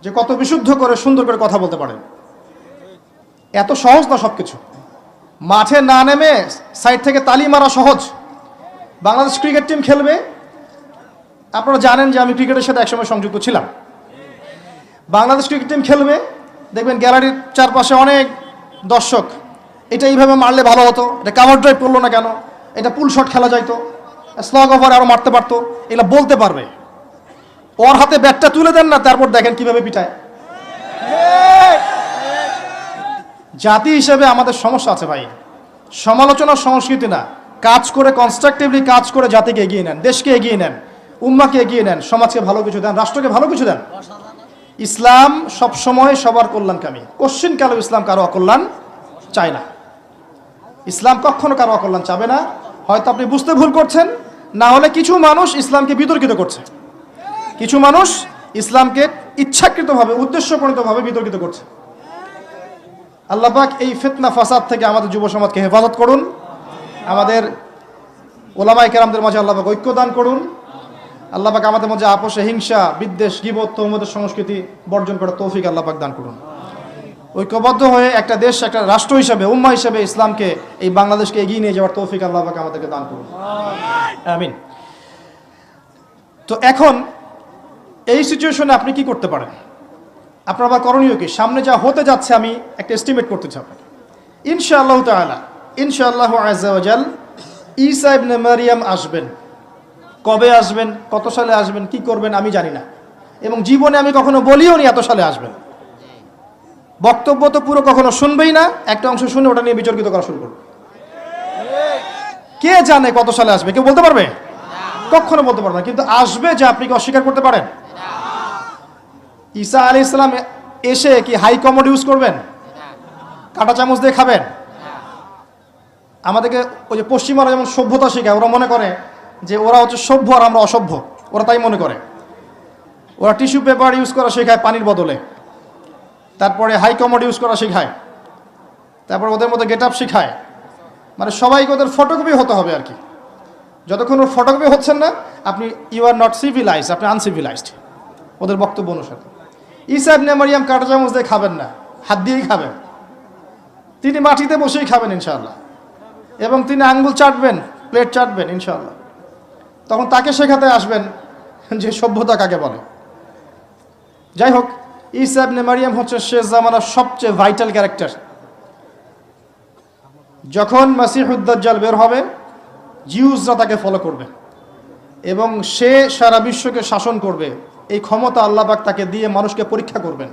যে কত বিশুদ্ধ করে সুন্দর করে কথা বলতে পারেন। এত সহজ না সবকিছু। মাঠে না নেমে সাইড থেকে তালি মারা সহজ। বাংলাদেশ ক্রিকেট টিম খেলবে, আপনারা জানেন যে আমি ক্রিকেটের সাথে একসময় সংযুক্ত ছিলাম। বাংলাদেশ ক্রিকেট টিম খেলবে, দেখবেন গ্যালারির চারপাশে অনেক দর্শক, এটা এইভাবে মারলে ভালো হতো, এটা কাভার ড্রাইভ করলো না কেন, এটা পুল শট খেলা যাইতো, স্লগ ওভার আরো মারতে পারতো, এগুলো বলতে পারবে। ওর হাতে ব্যাটটা তুলে দেন না, তারপর দেখেন কিভাবে পিটায়। জাতি হিসেবে আমাদের সমস্যা আছে ভাই। সমালোচনার সংস্কৃতি না, কাজ করে কনস্ট্রাকটিভলি কাজ করে জাতিকে এগিয়ে নেন, দেশকে এগিয়ে নেন, উম্মাকে এগিয়ে নেন, সমাজকে ভালো কিছু দেন, রাষ্ট্রকে ভালো কিছু দেন। ইসলাম সবসময় সবার কল্যাণকামী। কোশ্চিন কালো ইসলাম কারো অকল্যাণ চায় না। ইসলাম কখনো কারো অকল্যাণ চাবে না। হয়তো আপনি বুঝতে ভুল করছেন, না হলে কিছু মানুষ ইসলামকে বিতর্কিত করছে, কিছু মানুষ ইসলামকে ইচ্ছাকৃতভাবে উদ্দেশ্যপ্রণীতভাবে বিতর্কিত করছে। আল্লাহ পাক এই ফিতনা ফাসাদ থেকে আমাদের যুব সমাজকে হেফাজত করুন। আমাদের ওলামায়ে কেরামদের মাঝে আল্লাহ পাক ঐক্য দান করুন। আল্লাহ পাক আমাদের মাঝে আপোষে হিংসা, বিদ্বেষ, গীবত, তহমতের সংস্কৃতি বর্জন করার তৌফিক আল্লাহ পাক দান করুন। ঐক্যবদ্ধ হয়ে একটা দেশ, একটা রাষ্ট্র হিসেবে, উম্মাহ হিসেবে ইসলামকে, এই বাংলাদেশকে এগিয়ে নিয়ে যাওয়ার তৌফিক আল্লাহ পাক আমাদেরকে দান করুন। আমিন। তো এখন এই সিচুয়েশনে আপনি কি করতে পারেন? আপনার বা করণীয় কি? সামনে যা হতে যাচ্ছে আমি একটা এস্টিমেট করতে চাই। ইনশাআল্লাহ তাআলা, ইনশাআল্লাহু আযজা ওয়া জাল, ঈসা ইবনে মারইয়াম আসবেন। কবে আসবেন, কত সালে আসবেন, কি করবেন আমি জানি না, এবং জীবনে আমি কখনো বলিও নি এত সালে আসবেন। বক্তব্য তো পুরো কখনো শুনবেই না, একটা অংশ শুনে ওটা নিয়ে বিতর্কিত করা শুরু করবে। কে জানে কত সালে আসবে? কেউ বলতে পারবে? কখনো বলতে পারবে না। কিন্তু আসবে যে আপনি কি অস্বীকার করতে পারেন? ঈসা আলাইহিস সালাম এসে কি হাই কমোড ইউজ করবেন? কাঁটা চামচ দিয়ে খাবেন? আমাদেরকে ওই যে পশ্চিমারা যেমন সভ্যতা শেখায়, ওরা মনে করে যে ওরা হচ্ছে সভ্য আর আমরা অসভ্য, ওরা তাই মনে করে। ওরা টিস্যু পেপার ইউজ করা শেখায় পানির বদলে, তারপরে হাই কমোড ইউজ করা শেখায়, তারপর ওদের মধ্যে গেট আপ শেখায়। মানে সবাইকে ওদের ফটোকপি হতে হবে আর কি। যতক্ষণ ওর ফটোকপি হচ্ছেন না, আপনি ইউ আর নট সিভিলাইজ, আপনি আনসিভিলাইজড ওদের বক্তব্য অনুসারে। ঈসা ইবনে মারইয়াম কাঁটা চামচ দিয়ে খাবেন না, হাত দিয়েই খাবেন। তিনি মাটিতে বসেই খাবেন ইনশাআল্লাহ, এবং তিনি আঙ্গুল চাটবেন, প্লেট চাটবেন ইনশাআল্লাহ। তখন তাকে শেখাতে আসবেন যে সভ্যতা কাকে বলে। যাই হোক, ঈসা ইবনে মারইয়াম হচ্ছে শেষ জামানার সবচেয়ে ভাইটাল ক্যারেক্টার। যখন মাসিহুদ দাজ্জাল বের হবে, জিউসরা তাকে ফলো করবে এবং সে সারা বিশ্বকে শাসন করবে। এই ক্ষমতা আল্লাহ পাক তাকে দিয়ে মানুষকে পরীক্ষা করবেন।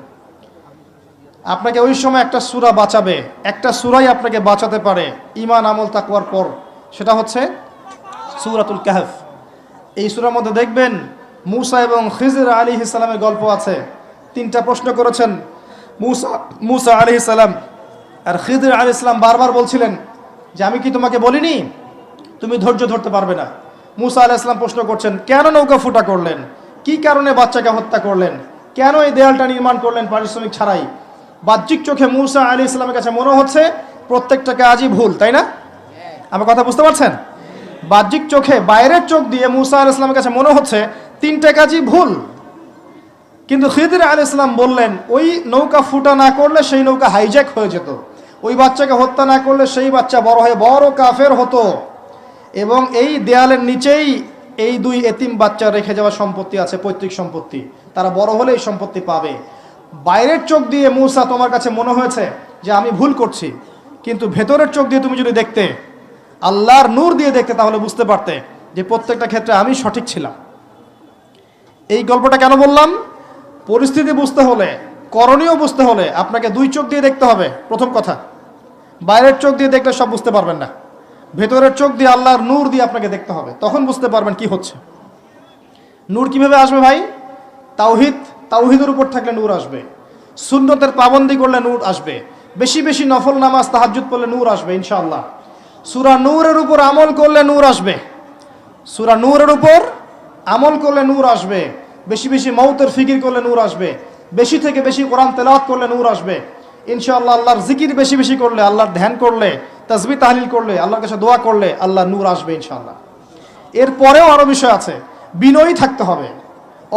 আপনাকে ওই সময় একটা সূরা বাঁচাবে, একটা সূরাই আপনাকে বাঁচাতে পারে ঈমান আমল তাকওয়ার পর, সেটা হচ্ছে সূরাতুল কাহফ। এই সূরার মধ্যে দেখবেন মূসা এবং খিজির আলাইহিস সালামের গল্প আছে। 3টা প্রশ্ন করেছেন মূসা আলাইহিস সালাম, আর খিজির আলাইহিস সালাম বারবার বলছিলেন যে আমি কি তোমাকে বলিনি তুমি ধৈর্য ধরতে পারবে না। মূসা আলাইহিস সালাম প্রশ্ন করছেন, কেন নৌকা ফুটা করলেন, কি কারণে বাচ্চাকে হত্যা করলেন, কেন এই দেয়ালটা নির্মাণ করলেন পারিশ্রমিক ছাড়াই। বাহ্যিক চোখে মূসা আলাইহিস সালামের কাছে মনে হচ্ছে প্রত্যেকটা কাজই ভুল, তাই না? আমার কথা বুঝতে পারছেন? বাহ্যিক চোখে, বাইরের চোখ দিয়ে মূসা আলাইহিস সালামের কাছে মনে হচ্ছে 3টা কাজই ভুল। কিন্তু খিদির আলাইহিস সালাম বললেন ওই নৌকা ফুটা না করলে সেই নৌকা হাইজ্যাক হয়ে যেত, ওই বাচ্চাকে হত্যা না করলে সেই বাচ্চা বড় হয়ে বড় কাফের হতো, এবং এই দেয়ালের নিচেই এই 2 এতিম বাচ্চা রেখে যাওয়া সম্পত্তি আছে, পৈতৃক সম্পত্তি, তারা বড় হলে এই সম্পত্তি পাবে। বাইরের চোখ দিয়ে মূসা তোমার কাছে মনে হয়েছে যে আমি ভুল করছি, কিন্তু ভেতরের চোখ দিয়ে তুমি যদি দেখতে, আল্লাহর নূর দিয়ে দেখতে, তাহলে বুঝতে পারতে যে প্রত্যেকটা ক্ষেত্রে আমি সঠিক ছিলাম। এই গল্পটা কেন বললাম? পরিস্থিতি বুঝতে হলে, করণীয় বুঝতে হলে আপনাকে 2 চোখ দিয়ে দেখতে হবে। প্রথম কথা, বাইরের চোখ দিয়ে দেখলে সব বুঝতে পারবেন না, ভেতরের চোখ দিয়ে আল্লাহর নূর দিয়ে আপনাকে দেখতে হবে, তখন বুঝতে পারবেন কি হচ্ছে। নূর কিভাবে আসবে ভাই? তাওহীদের উপর থাকলে নূর আসবে, সুন্নতের পাবন্দি করলে নূর আসবে, বেশি বেশি নফল নামাজ তাহাজ্জুদ পড়লে নূর আসবে ইনশাআল্লাহ। সূরা নূরের উপর আমল করলে নূর আসবে, সূরা নূরের উপর আমল করলে নূর আসবে, বেশি বেশি মৌতের ফিকির করলে নূর আসবে, বেশি থেকে বেশি কোরআন তেলাওয়াত করলে নূর আসবে ইনশাআল্লাহ। আল্লাহর জিকির বেশি বেশি করলে, আল্লাহর ধ্যান করলে, তাসবিহ তাহলিল করলে, আল্লাহর কাছে দোয়া করলে আল্লাহর নূর আসবে ইনশাআল্লাহ। এরপরেও আরো বিষয় আছে, বিনয়ী থাকতে হবে,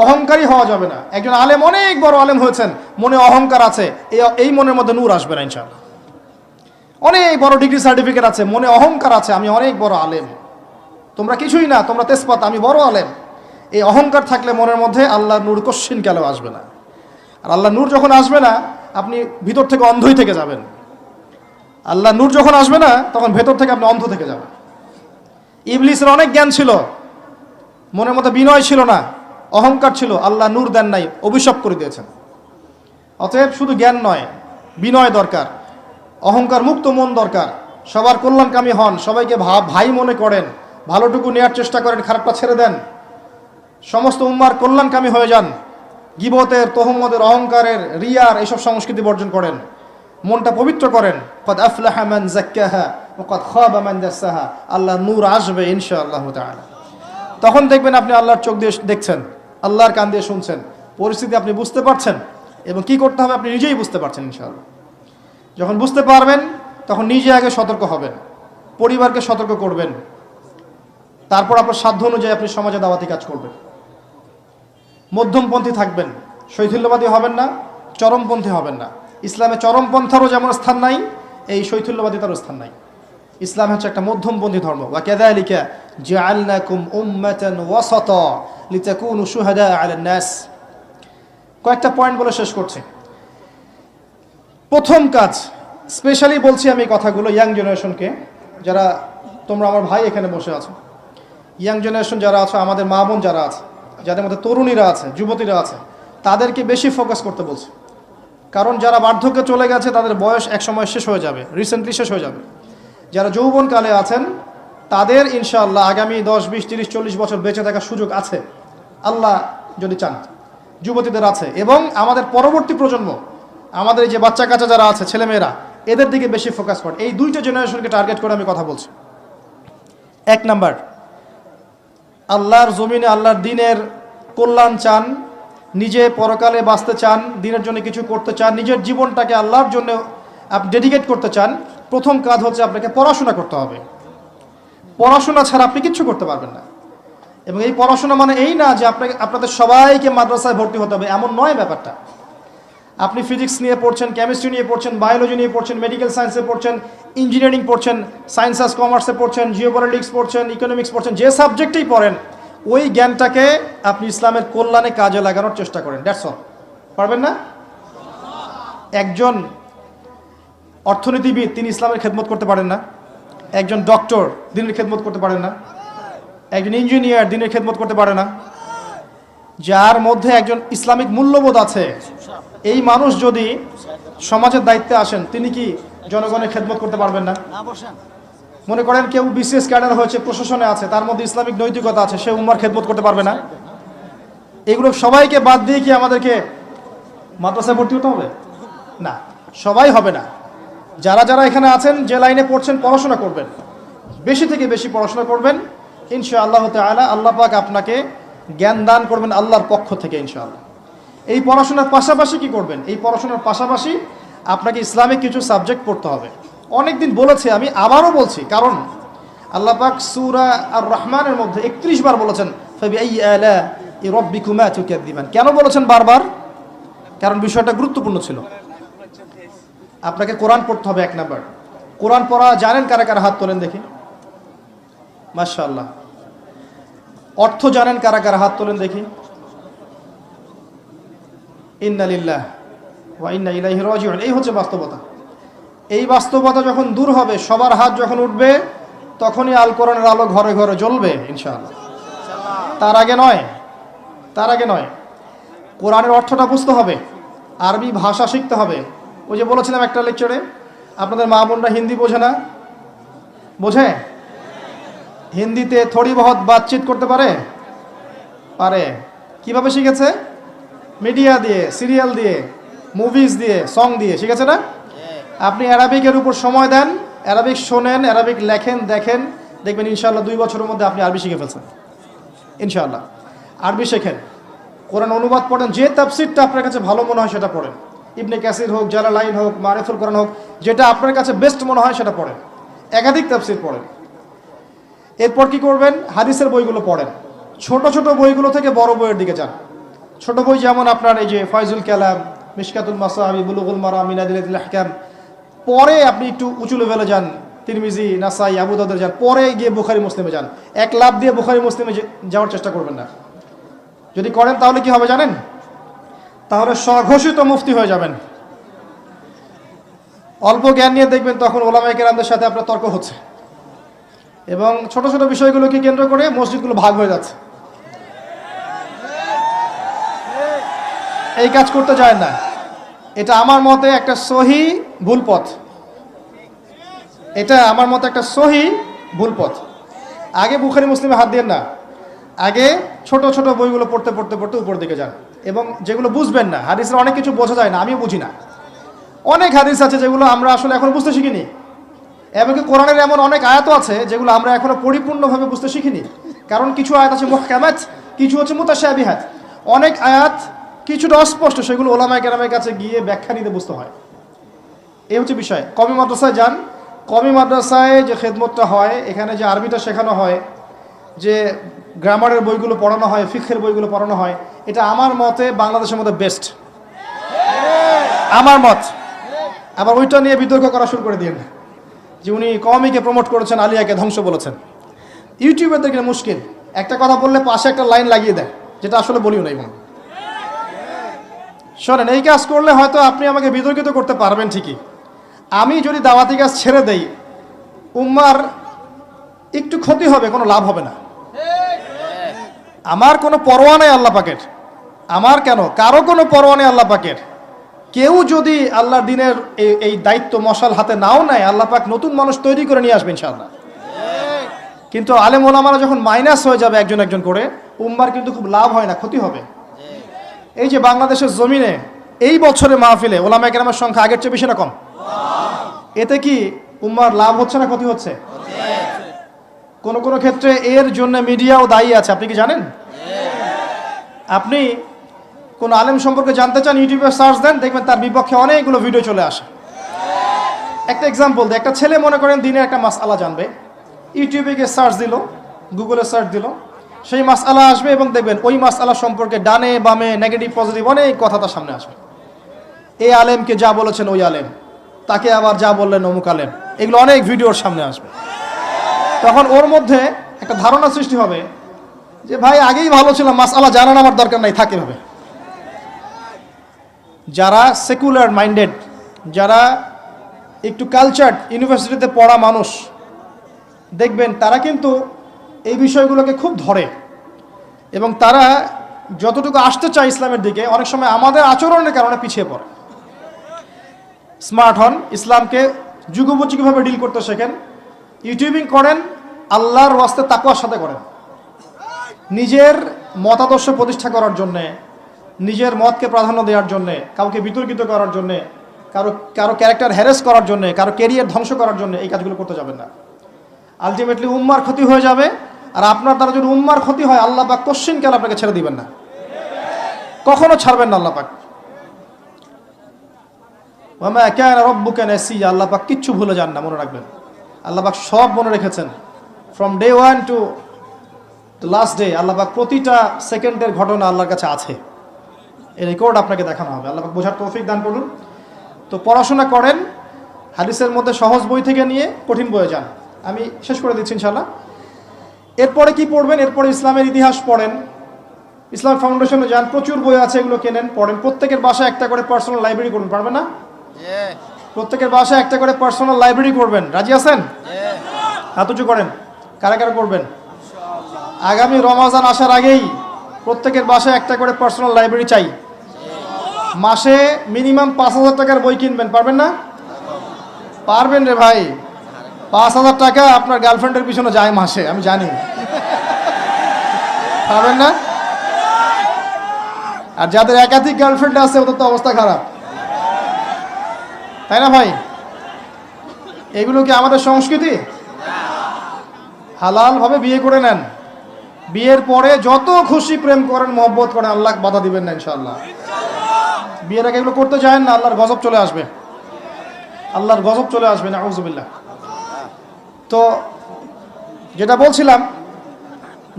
অহংকারী হওয়া যাবে না। একজন আলেম অনেক বড় আলেম হয়েছেন, মনে অহংকার আছে, এই মনের মধ্যে নূর আসবে না ইনশাআল্লাহ। অনেক বড় ডিগ্রি সার্টিফিকেট আছে, মনে অহংকার আছে, আমি অনেক বড় আলেম, তোমরা কিছুই না, তোমরা তেজপাত, আমি বড় আলেম। এই অহংকার থাকলে মনের মধ্যে আল্লাহর নূর কশ্চিন কালেও আসবে না। আর আল্লাহর নূর যখন আসবে না, আপনি ভিতর থেকে অন্ধই থেকে যাবেন। আল্লাহর নূর যখন আসবে না, তখন ভেতর থেকে আপনি অন্ধ থেকে যাবেন। ইবলিসের অনেক জ্ঞান ছিল, মনের মধ্যে বিনয় ছিল না, অহংকার ছিল, আল্লাহ নূর দেন নাই, অভিশাপ করে দিয়েছেন। অতএব শুধু জ্ঞান নয়, বিনয় দরকার, অহংকার মুক্ত মন দরকার, সবার কল্যাণকামী হন, সবাইকে ভাই মনে করেন, ভালোটুকু নেওয়ার চেষ্টা করেন, খারাপটা ছেড়ে দেন, সমস্ত উম্মার কল্যাণকামী হয়ে যান। গীবতের, তহমতের, অহংকারের, রিয়ার এইসব সংস্কৃতি বর্জন করেন, মনটা পবিত্র করেন। কদ আফলাহা মান যাক্কাহা ওয়া কদ খাবা মান দাসাহা। আল্লাহর নূর আসবে ইনশাআল্লাহ তাআলা। তখন দেখবেন আপনি আল্লাহর চোখ দিয়ে দেখছেন, আল্লাহর কান দিয়ে শুনছেন, পরিস্থিতি আপনি বুঝতে পারছেন, এবং কি করতে হবে আপনি নিজেই বুঝতে পারছেন ইনশাআল্লাহ। যখন বুঝতে পারবেন তখন নিজে আগে সতর্ক হবেন, পরিবারকে সতর্ক করবেন, তারপর আপনার সাধ্য অনুযায়ী আপনি সমাজে দাওয়াতি কাজ করবেন। মধ্যমপন্থী থাকবেন, শৈথিল্যবাদী হবেন না, চরমপন্থী হবেন না। ইসলামে চরমপন্থারও যেমন স্থান নাই, এই শৈথিল্যবাদিতারও স্থান নাই। ইসলাম হচ্ছে একটা মধ্যমপন্থী ধর্ম। ওয়া কাযালিকা জাআলনাকুম উম্মাতান ওয়াসাতা লিতাকুনু শুহাদা আলান নাস। কয়েকটা পয়েন্ট বলে শেষ করছি। প্রথম কাজ, স্পেশালি বলছি আমি কথাগুলো ইয়াং জেনারেশনকে, যারা তোমরা আমার ভাই এখানে বসে আছো, ইয়াং জেনারেশন যারা আছো, আমাদের মা বোন যারা আছে, যাদের মধ্যে তরুণীরা আছে, যুবতীরা আছে, তাদেরকে বেশি ফোকাস করতে বলছে। কারণ যারা বার্ধক্যে চলে গেছে তাদের বয়স এক সময় শেষ হয়ে যাবে, রিসেন্টলি শেষ হয়ে যাবে। যারা যৌবনকালে আছেন তাদের ইনশাআল্লাহ আগামী 10, 20, 30, 40 বছর বেঁচে থাকার সুযোগ আছে, আল্লাহ যদি চান। যুবতীদের আছে, এবং আমাদের পরবর্তী প্রজন্ম, আমাদের এই যে বাচ্চা কাচ্চা যারা আছে, ছেলেমেয়েরা, এদের দিকে বেশি ফোকাস করে। এই 2টা জেনারেশনকে টার্গেট করে আমি কথা বলছি। 1 নাম্বার, আল্লাহর জমিনে আল্লাহর দ্বীনের কল্যাণ চান, নিজে পরকালে বাঁচতে চান, দ্বীনের জন্য কিছু করতে চান, নিজের জীবনটাকে আল্লাহর জন্য আপনি ডেডিকেট করতে চান, প্রথম কাজ হচ্ছে আপনাকে পড়াশোনা করতে হবে। পড়াশোনা ছাড়া আপনি কিচ্ছু করতে পারবেন না। এবং এই পড়াশোনা মানে এই না যে আপনাদের সবাইকে মাদ্রাসায় ভর্তি হতে হবে, এমন নয় ব্যাপারটা। আপনি ফিজিক্স নিয়ে পড়ছেন, কেমিস্ট্রি নিয়ে পড়ছেন, বায়োলজি নিয়ে পড়ছেন, মেডিকেল সায়েন্সে পড়ছেন, ইঞ্জিনিয়ারিং পড়ছেন, সায়েন্স অ্যান্ড কমার্সে পড়ছেন, জিওপলিটিক্স পড়ছেন, ইকোনমিক্স পড়ছেন, যে সাবজেক্টেই পড়েন, ওই জ্ঞানটাকে আপনি ইসলামের কল্যাণে কাজে লাগানোর চেষ্টা করেন। That's all. পারবেন না? একজন অর্থনীতিবিদ তিনি ইসলামের খেদমত করতে পারেন না? একজন ডক্টর দ্বীনের খেদমত করতে পারেন না? একজন ইঞ্জিনিয়ার দ্বীনের খেদমত করতে পারে না? যার মধ্যে একজন ইসলামিক মূল্যবোধ আছে, এই মানুষ যদি সমাজের দায়িত্বে আসেন, তিনি কি জনগণের খেদমত করতে পারবেন না? মনে করেন কেউ বিসিএস ক্যাডার হয়েছে, প্রশাসনে আছে, তার মধ্যে ইসলামিক নৈতিকতা আছে, সে উম্মার খেদমত করতে পারবে না? এগুলো সবাইকে বাদ দিয়ে কি আমাদেরকে মাদ্রাসায় ভর্তি হতে হবে? না, সবাই হবে না। যারা যারা এখানে আছেন, যে লাইনে পড়ছেন, পড়াশোনা করবেন, বেশি থেকে বেশি পড়াশোনা করবেন, ইনশাআল্লাহ তাআলা আল্লাহ পাক আপনাকে জ্ঞান দান করবেন আল্লাহর পক্ষ থেকে ইনশাআল্লাহ। এই পড়াশোনার পাশাপাশি কি করবেন? এই পড়াশোনার পাশাপাশি আপনাকে ইসলামিক কিছু সাবজেক্ট পড়তে হবে। অনেকদিন বলেছি, আমি আবারও বলছি, কারণ আল্লাহ পাক সূরা আর রহমানের মধ্যে 31 বার বলেছেন ফাবিআইয়ি আলা'i রাব্বিকুমা তুকাযযিবান। কেন বলেছেন বারবার? কারণ বিষয়টা গুরুত্বপূর্ণ ছিল। আপনাকে কোরআন পড়তে হবে 1 নাম্বার। কোরআন পড়া জানেন কারা কারা? হাত তোলেন দেখি। মাশাআল্লাহ। অর্থ জানেন কারা কারা? হাত তোলেন দেখি। ইন্না লিল্লাহ ওয়া ইন্না ইলাইহি রাজিউন। এই হচ্ছে বাস্তবতা। এই বাস্তবতা যখন দূর হবে, সবার হাত যখন উঠবে, তখনই আল কোরআনের আলো ঘরে ঘরে জ্বলবে ইনশাআল্লাহ। তার আগে নয়, তার আগে নয়। কোরআনের অর্থটা বুঝতে হবে, আরবি ভাষা শিখতে হবে। ওই যে বলেছিলাম একটা লেকচারে, আপনাদের মা বোনরা হিন্দি বোঝে না? বোঝে? হিন্দিতে থোড়ি বহুত বাতচিত করতে পারে? পারে। কিভাবে শিখেছে? মিডিয়া দিয়ে, সিরিয়াল দিয়ে, মুভিজ দিয়ে, সং দিয়ে শিখেছে না? আপনি অ্যারাবিকের উপর সময় দেন, অ্যারাবিক শোনেন, অ্যারাবিক লেখেন, দেখেন, দেখবেন ইনশাআল্লাহ 2 বছরের মধ্যে আপনি আরবি শিখে ফেলছেন ইনশাআল্লাহ। আরবি শেখেন, কোরআন অনুবাদ পড়েন, যে তাফসিরটা আপনার কাছে ভালো মনে হয় সেটা পড়েন। ইবনে কাসির হোক, জালালাইন হোক, মারিফুল কোরআন হোক, যেটা আপনার কাছে বেস্ট মনে হয় সেটা পড়েন। একাধিক তাফসির পড়েন। এরপর কি করবেন? হাদিসের বইগুলো পড়েন। ছোট ছোট বইগুলো থেকে বড় বইয়ের দিকে যান। ছোট বই যেমন আপনার এই যে ফয়জুল কালাম, মিশকাতুল মাসাবি, বুলুগুল মারাম, মিনাদিল আহকাম। পরে আপনি একটু উঁচু লেভেলে যান, তিরমিজি, নাসাই, আবু দাউদের যান, পরে গিয়ে বুখারী মুসলিমে যান। এক লাফ দিয়ে বুখারী মুসলিমে যাওয়ার চেষ্টা করবেন না। যদি করেন তাহলে কি হবে জানেন? তাহলে স্বঘোষিত মুফতি হয়ে যাবেন। অল্প জ্ঞান নিয়ে দেখবেন তখন ওলামায়ে কেরামদের সাথে আপনার তর্ক হচ্ছে, এবং ছোট ছোট বিষয়গুলোকে কেন্দ্র করে মসজিদগুলো ভাগ হয়ে যাচ্ছে। এই কাজ করতে যায় না। এটা আমার মতে একটা সহি ভুল পথ। এটা আমার মতে একটা সহি ভুল পথ। আগে বুখারী মুসলিমে হাত দিয়ে না, আগে ছোট ছোট বইগুলো পড়তে পড়তে পড়তে উপর দিকে যান। এবং যেগুলো বুঝবেন না, হাদিসের অনেক কিছু বোঝা যায় না, আমিও বুঝি না। অনেক হাদিস আছে যেগুলো আমরা আসলে এখন বুঝতে শিখিনি। এমনকি কোরআনের এমন অনেক আয়াতও আছে যেগুলো আমরা এখনো পরিপূর্ণভাবে বুঝতে শিখিনি। কারণ কিছু আয়াত আছে মুহকামাত, কিছু হচ্ছে মুতাশাবিহাত। অনেক আয়াত কিছুটা অস্পষ্ট, সেগুলো ওলামায়ে কেরামের কাছে গিয়ে ব্যাখ্যা নিতে বুঝতে হয়। এই হচ্ছে বিষয়। কওমি মাদ্রাসায় যান। কওমি মাদ্রাসায় যে খেদমতটা হয়, এখানে যে আরবিটা শেখানো হয়, যে গ্রামারের বইগুলো পড়ানো হয়, ফিকহের বইগুলো পড়ানো হয়, এটা আমার মতে বাংলাদেশের মধ্যে বেস্ট, আমার মত। আবার ওইটা নিয়ে বিতর্ক করা শুরু করে দিয়ে, যে উনি কওমিকে প্রমোট করেছেন, আলিয়াকে ধ্বংস বলেছেন। ইউটিউবের দেখলে মুশকিল, একটা কথা বললে পাশে একটা লাইন লাগিয়ে দেয়, যেটা আসলে বলিও নাই। মনে শোনেন, এই কাজ করলে হয়তো আপনি আমাকে বিতর্কিত করতে পারবেন ঠিকই। আমি যদি দাওয়াতি কাজ ছেড়ে দেই, উম্মার একটু ক্ষতি হবে, কোনো লাভ হবে না। আমার কোনো পরোয়া নেই আল্লাহ পাকের, আমার কেন কারো কোনো পরোয়া নেই আল্লাহ পাকের। কেউ যদি আল্লাহর দিনের এই দায়িত্ব মশাল হাতে নাও নেয়, আল্লাহ পাক নতুন মানুষ তৈরি করে নিয়ে আসবেন ইনশাআল্লাহ। কিন্তু আলেম ওলামারা যখন মাইনাস হয়ে যাবে একজন একজন করে, উম্মার কিন্তু খুব লাভ হয় না, ক্ষতি হবে। এই যে বাংলাদেশের জমিনে এই বছরে মাহফিলে ওলামায়ে কেরামের সংখ্যা আগের চেয়ে বেশি না কম? এতে কি উম্মার লাভ হচ্ছে না ক্ষতি হচ্ছে? কোন কোন ক্ষেত্রে এর জন্য মিডিয়াও দায়ী আছে, আপনি কি জানেন? আপনি কোন আলেম সম্পর্কে জানতে চান, ইউটিউবে সার্চ দেন, দেখবেন তার বিপক্ষে অনেকগুলো ভিডিও চলে আসে। একটা এক্সাম্পল দিই, একটা ছেলে মনে করেন দিনের একটা মাসআলা জানবে, ইউটিউবে গিয়ে সার্চ দিল, গুগলে সার্চ দিল, সেই মাসআলা আসবে এবং দেখবেন ওই মাসআলা সম্পর্কে ডানে বামে নেগেটিভ পজিটিভ অনেক কথা তার সামনে আসবে। এই আলেমকে যা বলেছেন ওই আলেম, তাকে আবার যা বললেন অমুক আলেম, এগুলো অনেক ভিডিওর সামনে আসবে। তখন ওর মধ্যে একটা ধারণা সৃষ্টি হবে যে ভাই আগেই ভালো ছিল, মাসআলা জানার আমার দরকার নাই, থাকে ভাবে। যারা সেকুলার মাইন্ডেড, যারা একটু কালচার্ড, ইউনিভার্সিটিতে পড়া মানুষ, দেখবেন তারা কিন্তু এই বিষয়গুলোকে খুব ধরে, এবং তারা যতটুকু আসতে চায় ইসলামের দিকে, অনেক সময় আমাদের আচরণের কারণে পিছিয়ে পড়ে। স্মার্ট হন, ইসলামকে যুগোপযোগীভাবে ডিল করতে শেখেন, ইউটিউবিং করেন, আল্লাহর ওয়াস্তে তাকওয়ার সাথে করেন। নিজের মতাদর্শ প্রতিষ্ঠা করার জন্যে, নিজের মতকে প্রাধান্য দেওয়ার জন্যে, কাউকে বিতর্কিত করার জন্যে, কারো ক্যারেক্টার হ্যারেস করার জন্যে, কারো ক্যারিয়ার ধ্বংস করার জন্য এই কাজগুলো করতে যাবেন না। আলটিমেটলি উম্মার ক্ষতি হয়ে যাবে। আর আপনার দ্বারা যদি উম্মার ক্ষতি হয়, আল্লাহ পাক কোশ্চিনকাল আপনাকে ছেড়ে দিবেন না, কখনো ছাড়বেন না আল্লাহ পাক। ওয়ামা কানা রাব্বুকা নাসিয়া, আল্লাহ পাক কিচ্ছু ভুলে যান না, মনে রাখবেন। আল্লাহ পাক সব মনে রেখেছেন। From day 1 to the last day আল্লাহ পাক প্রতিটা সেকেন্ডের ঘটনা আল্লাহর কাছে আছে। এই রেকর্ড আপনাকে দেখানো হবে। আল্লাহ পাক বোঝার তৌফিক দান করুন। তো পড়াশোনা করেন, হাদিসের মধ্যে সহজ বই থেকে নিয়ে কঠিন বইয়ে যান। আমি শেষ করে দিচ্ছি ইনশাআল্লাহ। এরপরে কি পড়বেন? এরপরে ইসলামের ইতিহাস পড়েন, ইসলাম ফাউন্ডেশনে যান, প্রচুর বই আছে, এগুলো কেনেন, পড়েন। প্রত্যেকের বাসায় একটা করে পার্সোনাল লাইব্রেরি করবেন, পারবেন না? প্রত্যেকের বাসায় একটা করে পার্সোনাল লাইব্রেরি করবেন। রাজি আছেন? হাত উঁচু করেন, কারা কারা করবেন? আগামী রমাজান আসার আগেই প্রত্যেকের বাসায় একটা করে পার্সোনাল লাইব্রেরি চাই। মাসে মিনিমাম 5,000 টাকার বই কিনবেন, পারবেন না? পারবেন রে ভাই। 5,000 টাকা আপনার গার্লফ্রেন্ডের পিছনে যায় মাসে, আমি জানি। পারবেন না? আর যাদের একাধিক গার্লফ্রেন্ড আছে ওদের তো অবস্থা খারাপ, তাই না ভাই? এগুলো কি আমাদের সংস্কৃতি? হালাল ভাবে বিয়ে করে নেন, বিয়ের পরে যত খুশি প্রেম করেন, মহব্বত করেন, আল্লাহ বাধা দিবেন না ইনশাআল্লাহ। বিয়ের আগে এগুলো করতে চান না, আল্লাহর গজব চলে আসবে, আল্লাহর গজব চলে আসবে, নাউযুবিল্লাহ। তো যেটা বলছিলাম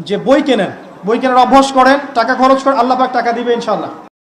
যে বই কেনেন, বই কেনার অভ্যাস করেন, টাকা খরচ করেন, আল্লাহ পাক টাকা দিবে ইনশাআল্লাহ।